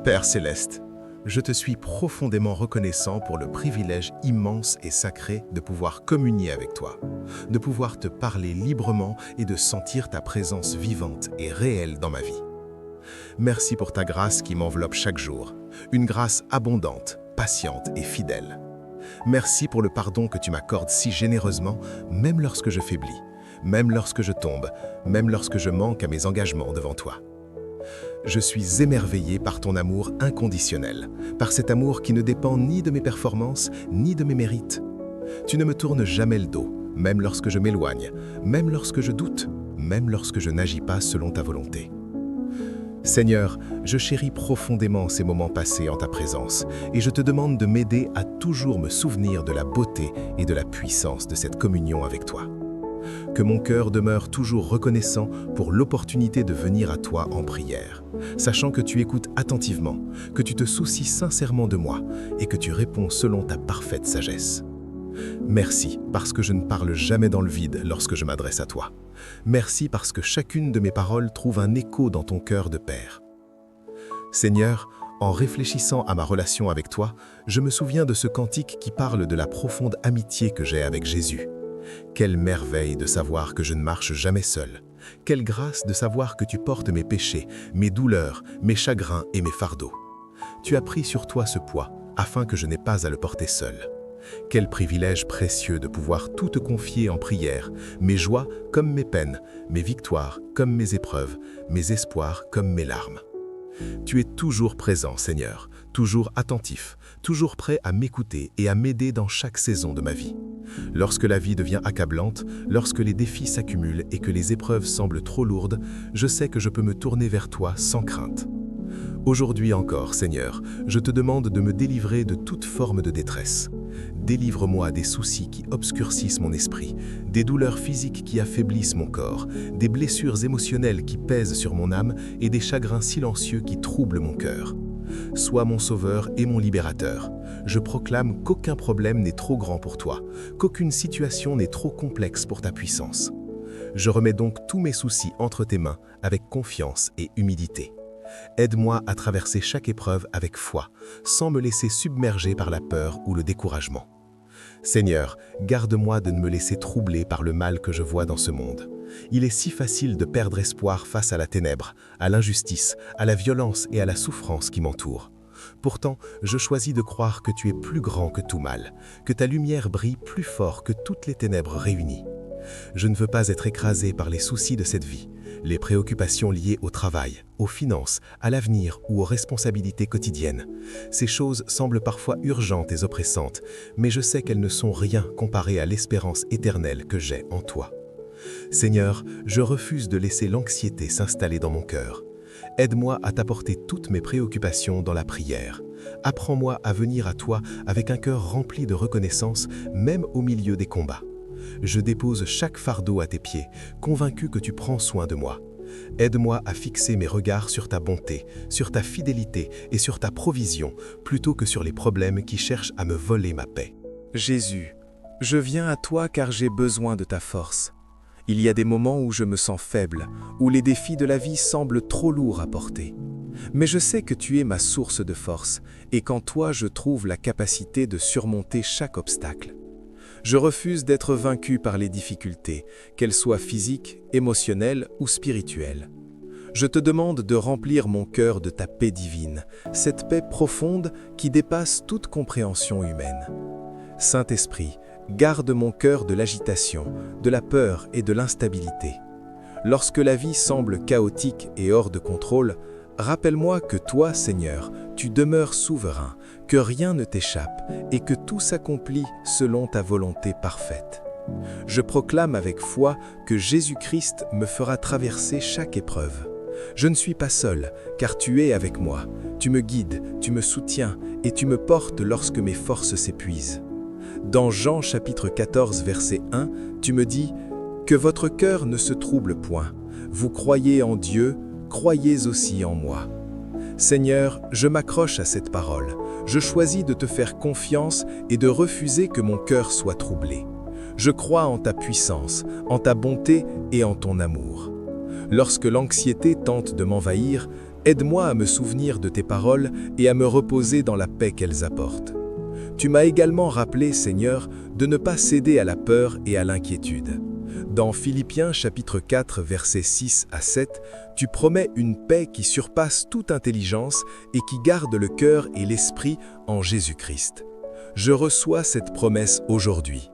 Père céleste, je te suis profondément reconnaissant pour le privilège immense et sacré de pouvoir communier avec toi, de pouvoir te parler librement et de sentir ta présence vivante et réelle dans ma vie. Merci pour ta grâce qui m'enveloppe chaque jour, une grâce abondante, patiente et fidèle. Merci pour le pardon que tu m'accordes si généreusement, même lorsque je faiblis, même lorsque je tombe, même lorsque je manque à mes engagements devant toi. Je suis émerveillé par ton amour inconditionnel, par cet amour qui ne dépend ni de mes performances, ni de mes mérites. Tu ne me tournes jamais le dos, même lorsque je m'éloigne, même lorsque je doute, même lorsque je n'agis pas selon ta volonté. Seigneur, je chéris profondément ces moments passés en ta présence et je te demande de m'aider à toujours me souvenir de la beauté et de la puissance de cette communion avec toi. Que mon cœur demeure toujours reconnaissant pour l'opportunité de venir à toi en prière, sachant que tu écoutes attentivement, que tu te soucies sincèrement de moi et que tu réponds selon ta parfaite sagesse. Merci parce que je ne parle jamais dans le vide lorsque je m'adresse à toi. Merci parce que chacune de mes paroles trouve un écho dans ton cœur de Père. Seigneur, en réfléchissant à ma relation avec toi, je me souviens de ce cantique qui parle de la profonde amitié que j'ai avec Jésus. Quelle merveille de savoir que je ne marche jamais seul. Quelle grâce de savoir que tu portes mes péchés, mes douleurs, mes chagrins et mes fardeaux. Tu as pris sur toi ce poids, afin que je n'ai pas à le porter seul. Quel privilège précieux de pouvoir tout te confier en prière, mes joies comme mes peines, mes victoires comme mes épreuves, mes espoirs comme mes larmes. Tu es toujours présent, Seigneur, toujours attentif, toujours prêt à m'écouter et à m'aider dans chaque saison de ma vie. Lorsque la vie devient accablante, lorsque les défis s'accumulent et que les épreuves semblent trop lourdes, je sais que je peux me tourner vers toi sans crainte. Aujourd'hui encore, Seigneur, je te demande de me délivrer de toute forme de détresse. Délivre-moi des soucis qui obscurcissent mon esprit, des douleurs physiques qui affaiblissent mon corps, des blessures émotionnelles qui pèsent sur mon âme et des chagrins silencieux qui troublent mon cœur. Sois mon sauveur et mon libérateur. Je proclame qu'aucun problème n'est trop grand pour toi, qu'aucune situation n'est trop complexe pour ta puissance. Je remets donc tous mes soucis entre tes mains avec confiance et humilité. Aide-moi à traverser chaque épreuve avec foi, sans me laisser submerger par la peur ou le découragement. Seigneur, garde-moi de ne me laisser troubler par le mal que je vois dans ce monde. Il est si facile de perdre espoir face à la ténèbre, à l'injustice, à la violence et à la souffrance qui m'entourent. Pourtant, je choisis de croire que tu es plus grand que tout mal, que ta lumière brille plus fort que toutes les ténèbres réunies. Je ne veux pas être écrasé par les soucis de cette vie, les préoccupations liées au travail, aux finances, à l'avenir ou aux responsabilités quotidiennes. Ces choses semblent parfois urgentes et oppressantes, mais je sais qu'elles ne sont rien comparées à l'espérance éternelle que j'ai en toi. Seigneur, je refuse de laisser l'anxiété s'installer dans mon cœur. Aide-moi à t'apporter toutes mes préoccupations dans la prière. Apprends-moi à venir à toi avec un cœur rempli de reconnaissance, même au milieu des combats. Je dépose chaque fardeau à tes pieds, convaincu que tu prends soin de moi. Aide-moi à fixer mes regards sur ta bonté, sur ta fidélité et sur ta provision, plutôt que sur les problèmes qui cherchent à me voler ma paix. Jésus, je viens à toi car j'ai besoin de ta force. Il y a des moments où je me sens faible, où les défis de la vie semblent trop lourds à porter. Mais je sais que tu es ma source de force et qu'en toi je trouve la capacité de surmonter chaque obstacle. Je refuse d'être vaincu par les difficultés, qu'elles soient physiques, émotionnelles ou spirituelles. Je te demande de remplir mon cœur de ta paix divine, cette paix profonde qui dépasse toute compréhension humaine. Saint-Esprit, garde mon cœur de l'agitation, de la peur et de l'instabilité. Lorsque la vie semble chaotique et hors de contrôle, rappelle-moi que toi, Seigneur, tu demeures souverain, que rien ne t'échappe et que tout s'accomplit selon ta volonté parfaite. Je proclame avec foi que Jésus-Christ me fera traverser chaque épreuve. Je ne suis pas seul, car tu es avec moi. Tu me guides, tu me soutiens et tu me portes lorsque mes forces s'épuisent. Dans Jean chapitre 14, verset 1, tu me dis « Que votre cœur ne se trouble point. Vous croyez en Dieu, croyez aussi en moi. » Seigneur, je m'accroche à cette parole. Je choisis de te faire confiance et de refuser que mon cœur soit troublé. Je crois en ta puissance, en ta bonté et en ton amour. Lorsque l'anxiété tente de m'envahir, Aide-moi à me souvenir de tes paroles et à me reposer dans la paix qu'elles apportent. Tu m'as également rappelé, Seigneur, de ne pas céder à la peur et à l'inquiétude. Dans Philippiens chapitre 4, versets 6 à 7, tu promets une paix qui surpasse toute intelligence et qui garde le cœur et l'esprit en Jésus-Christ. Je reçois cette promesse aujourd'hui.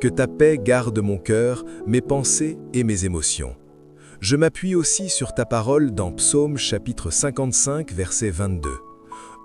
Que ta paix garde mon cœur, mes pensées et mes émotions. Je m'appuie aussi sur ta parole dans Psaume chapitre 55, verset 22.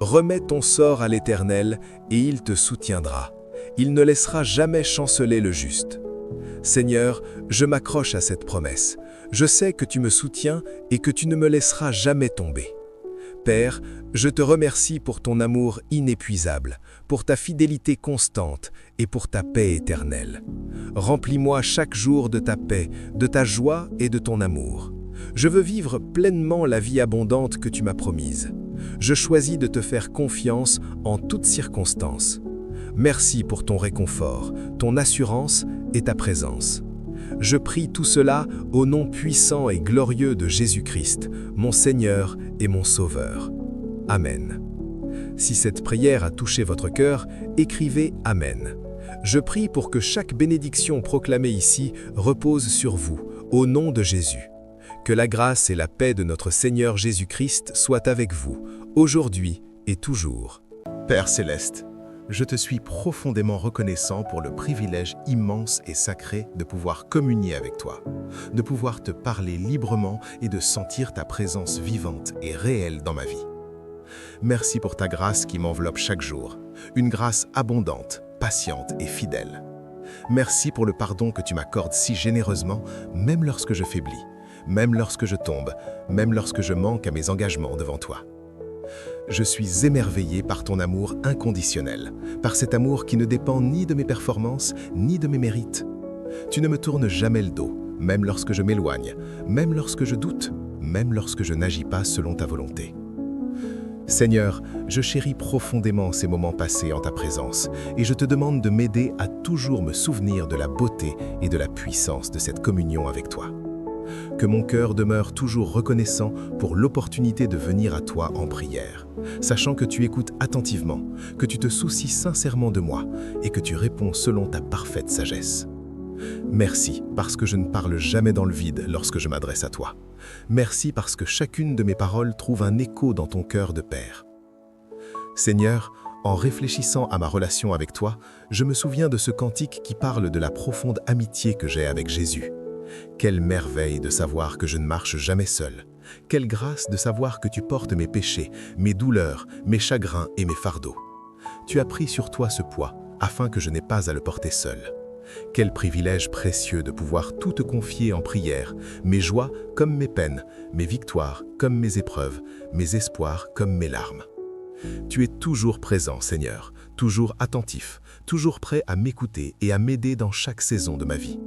Remets ton sort à l'Éternel et il te soutiendra. Il ne laissera jamais chanceler le juste. Seigneur, je m'accroche à cette promesse. Je sais que tu me soutiens et que tu ne me laisseras jamais tomber. Père, je te remercie pour ton amour inépuisable, pour ta fidélité constante et pour ta paix éternelle. Remplis-moi chaque jour de ta paix, de ta joie et de ton amour. Je veux vivre pleinement la vie abondante que tu m'as promise. Je choisis de te faire confiance en toutes circonstances. Merci pour ton réconfort, ton assurance et ta présence. Je prie tout cela au nom puissant et glorieux de Jésus-Christ, mon Seigneur et mon Sauveur. Amen. Si cette prière a touché votre cœur, écrivez « Amen ». Je prie pour que chaque bénédiction proclamée ici repose sur vous, au nom de Jésus. Que la grâce et la paix de notre Seigneur Jésus-Christ soient avec vous, aujourd'hui et toujours. Père céleste, je te suis profondément reconnaissant pour le privilège immense et sacré de pouvoir communier avec toi, de pouvoir te parler librement et de sentir ta présence vivante et réelle dans ma vie. Merci pour ta grâce qui m'enveloppe chaque jour, une grâce abondante, patiente et fidèle. Merci pour le pardon que tu m'accordes si généreusement, même lorsque je faiblis, même lorsque je tombe, même lorsque je manque à mes engagements devant toi. Je suis émerveillé par ton amour inconditionnel, par cet amour qui ne dépend ni de mes performances, ni de mes mérites. Tu ne me tournes jamais le dos, même lorsque je m'éloigne, même lorsque je doute, même lorsque je n'agis pas selon ta volonté. Seigneur, je chéris profondément ces moments passés en ta présence et je te demande de m'aider à toujours me souvenir de la beauté et de la puissance de cette communion avec toi. Que mon cœur demeure toujours reconnaissant pour l'opportunité de venir à toi en prière, sachant que tu écoutes attentivement, que tu te soucies sincèrement de moi et que tu réponds selon ta parfaite sagesse. Merci parce que je ne parle jamais dans le vide lorsque je m'adresse à toi. Merci parce que chacune de mes paroles trouve un écho dans ton cœur de Père. Seigneur, en réfléchissant à ma relation avec toi, je me souviens de ce cantique qui parle de la profonde amitié que j'ai avec Jésus. Quelle merveille de savoir que je ne marche jamais seul. Quelle grâce de savoir que tu portes mes péchés, mes douleurs, mes chagrins et mes fardeaux. Tu as pris sur toi ce poids afin que je n'ai pas à le porter seul. Quel privilège précieux de pouvoir tout te confier en prière, mes joies comme mes peines, mes victoires comme mes épreuves, mes espoirs comme mes larmes. Tu es toujours présent, Seigneur, toujours attentif, toujours prêt à m'écouter et à m'aider dans chaque saison de ma vie.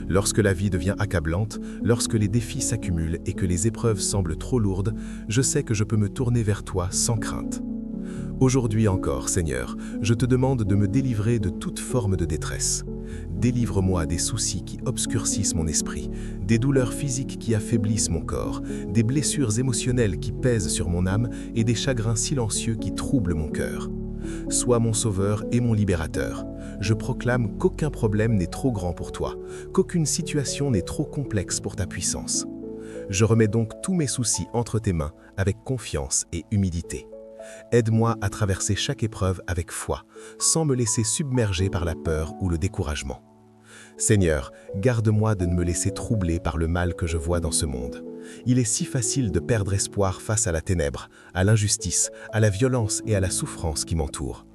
Lorsque la vie devient accablante, lorsque les défis s'accumulent et que les épreuves semblent trop lourdes, je sais que je peux me tourner vers toi sans crainte. Aujourd'hui encore, Seigneur, je te demande de me délivrer de toute forme de détresse. Délivre-moi des soucis qui obscurcissent mon esprit, des douleurs physiques qui affaiblissent mon corps, des blessures émotionnelles qui pèsent sur mon âme et des chagrins silencieux qui troublent mon cœur. Sois mon sauveur et mon libérateur. Je proclame qu'aucun problème n'est trop grand pour toi, qu'aucune situation n'est trop complexe pour ta puissance. Je remets donc tous mes soucis entre tes mains avec confiance et humilité. Aide-moi à traverser chaque épreuve avec foi, sans me laisser submerger par la peur ou le découragement. Seigneur, garde-moi de ne me laisser troubler par le mal que je vois dans ce monde. Il est si facile de perdre espoir face à la ténèbre, à l'injustice, à la violence et à la souffrance qui m'entourent.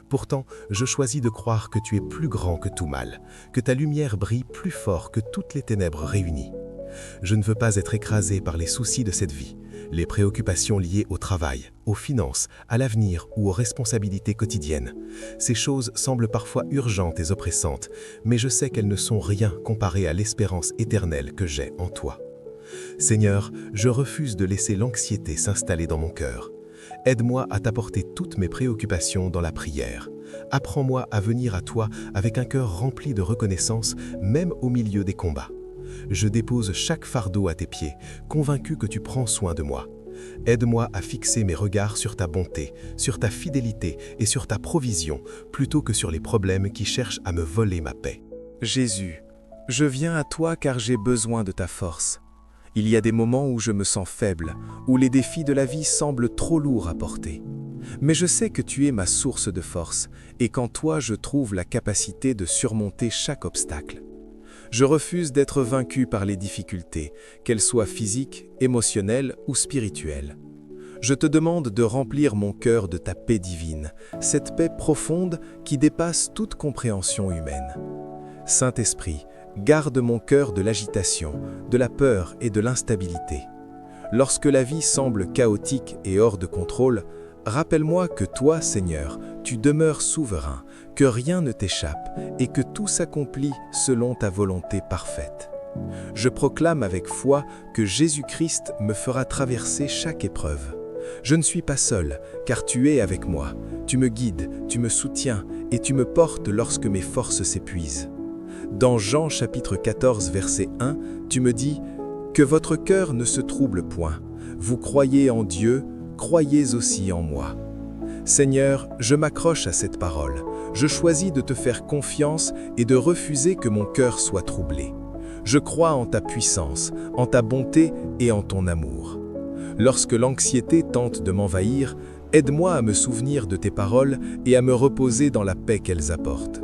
Pourtant, je choisis de croire que tu es plus grand que tout mal, que ta lumière brille plus fort que toutes les ténèbres réunies. Je ne veux pas être écrasé par les soucis de cette vie, les préoccupations liées au travail, aux finances, à l'avenir ou aux responsabilités quotidiennes. Ces choses semblent parfois urgentes et oppressantes, mais je sais qu'elles ne sont rien comparées à l'espérance éternelle que j'ai en toi. Seigneur, je refuse de laisser l'anxiété s'installer dans mon cœur. Aide-moi à t'apporter toutes mes préoccupations dans la prière. Apprends-moi à venir à toi avec un cœur rempli de reconnaissance, même au milieu des combats. Je dépose chaque fardeau à tes pieds, convaincu que tu prends soin de moi. Aide-moi à fixer mes regards sur ta bonté, sur ta fidélité et sur ta provision, plutôt que sur les problèmes qui cherchent à me voler ma paix. Jésus, je viens à toi car j'ai besoin de ta force. Il y a des moments où je me sens faible, où les défis de la vie semblent trop lourds à porter. Mais je sais que tu es ma source de force et qu'en toi je trouve la capacité de surmonter chaque obstacle. Je refuse d'être vaincu par les difficultés, qu'elles soient physiques, émotionnelles ou spirituelles. Je te demande de remplir mon cœur de ta paix divine, cette paix profonde qui dépasse toute compréhension humaine. Saint-Esprit, garde mon cœur de l'agitation, de la peur et de l'instabilité. Lorsque la vie semble chaotique et hors de contrôle, rappelle-moi que toi, Seigneur, tu demeures souverain, que rien ne t'échappe et que tout s'accomplit selon ta volonté parfaite. Je proclame avec foi que Jésus-Christ me fera traverser chaque épreuve. Je ne suis pas seul, car tu es avec moi. Tu me guides, tu me soutiens et tu me portes lorsque mes forces s'épuisent. Dans Jean chapitre 14, verset 1, tu me dis « Que votre cœur ne se trouble point. Vous croyez en Dieu, croyez aussi en moi. » Seigneur, je m'accroche à cette parole. Je choisis de te faire confiance et de refuser que mon cœur soit troublé. Je crois en ta puissance, en ta bonté et en ton amour. Lorsque l'anxiété tente de m'envahir, aide-moi à me souvenir de tes paroles et à me reposer dans la paix qu'elles apportent.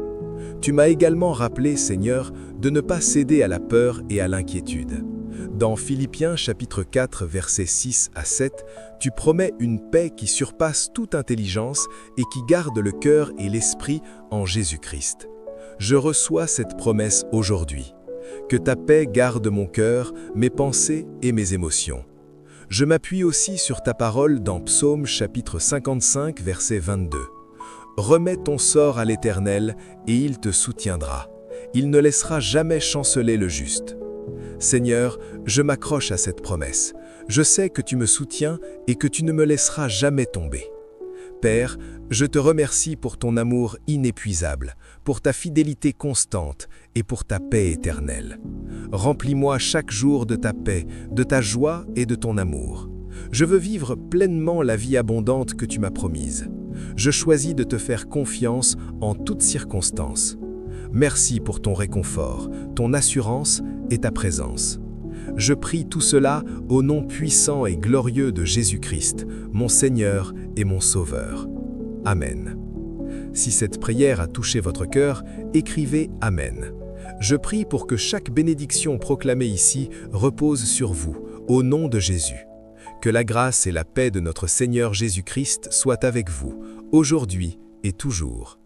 Tu m'as également rappelé, Seigneur, de ne pas céder à la peur et à l'inquiétude. Dans Philippiens chapitre 4, versets 6 à 7, tu promets une paix qui surpasse toute intelligence et qui garde le cœur et l'esprit en Jésus-Christ. Je reçois cette promesse aujourd'hui. Que ta paix garde mon cœur, mes pensées et mes émotions. Je m'appuie aussi sur ta parole dans Psaume chapitre 55, verset 22. Remets ton sort à l'Éternel et il te soutiendra. Il ne laissera jamais chanceler le juste. Seigneur, je m'accroche à cette promesse. Je sais que tu me soutiens et que tu ne me laisseras jamais tomber. Père, je te remercie pour ton amour inépuisable, pour ta fidélité constante et pour ta paix éternelle. Remplis-moi chaque jour de ta paix, de ta joie et de ton amour. Je veux vivre pleinement la vie abondante que tu m'as promise. Je choisis de te faire confiance en toutes circonstances. Merci pour ton réconfort, ton assurance et ta présence. Je prie tout cela au nom puissant et glorieux de Jésus-Christ, mon Seigneur et mon Sauveur. Amen. Si cette prière a touché votre cœur, écrivez « Amen ». Je prie pour que chaque bénédiction proclamée ici repose sur vous, au nom de Jésus. Que la grâce et la paix de notre Seigneur Jésus-Christ soient avec vous, aujourd'hui et toujours.